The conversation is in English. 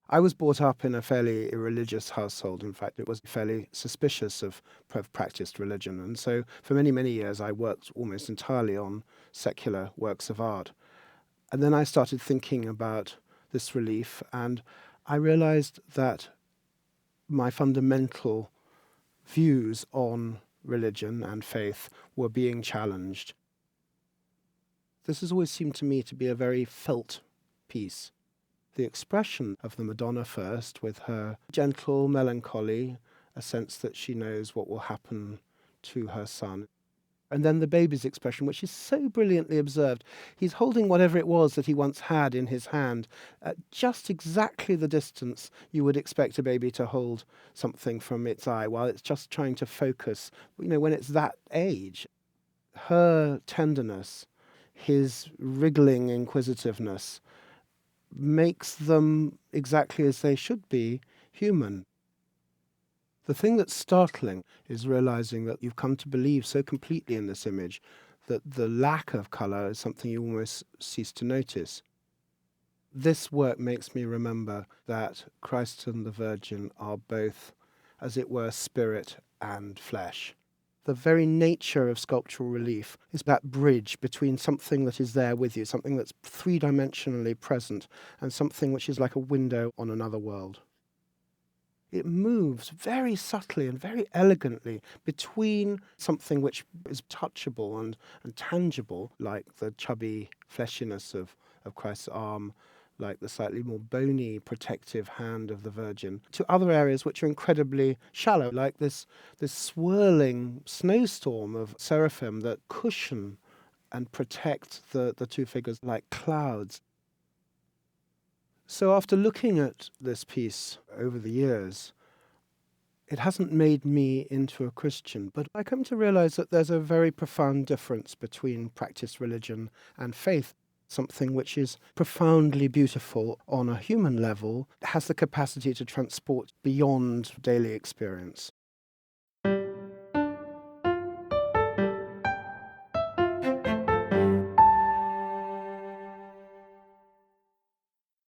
I was brought up in a fairly irreligious household. In fact, it was fairly suspicious of practiced religion. And so for many, many years, I worked almost entirely on secular works of art. And then I started thinking about this relief, and I realized that my fundamental views on religion and faith were being challenged. This has always seemed to me to be a very felt piece. The expression of the Madonna first, with her gentle melancholy, a sense that she knows what will happen to her son. And then the baby's expression, which is so brilliantly observed. He's holding whatever it was that he once had in his hand at just exactly the distance you would expect a baby to hold something from its eye while it's just trying to focus, when it's that age. Her tenderness, his wriggling inquisitiveness, makes them exactly as they should be, human. The thing that's startling is realizing that you've come to believe so completely in this image that the lack of colour is something you almost cease to notice. This work makes me remember that Christ and the Virgin are both, as it were, spirit and flesh. The very nature of sculptural relief is that bridge between something that is there with you, something that's three-dimensionally present, and something which is like a window on another world. It moves very subtly and very elegantly between something which is touchable and tangible, like the chubby fleshiness of Christ's arm, like the slightly more bony protective hand of the Virgin, to other areas which are incredibly shallow, like this swirling snowstorm of seraphim that cushion and protect the two figures like clouds. So after looking at this piece over the years, it hasn't made me into a Christian, but I come to realize that there's a very profound difference between practiced religion and faith. Something which is profoundly beautiful on a human level has the capacity to transport beyond daily experience.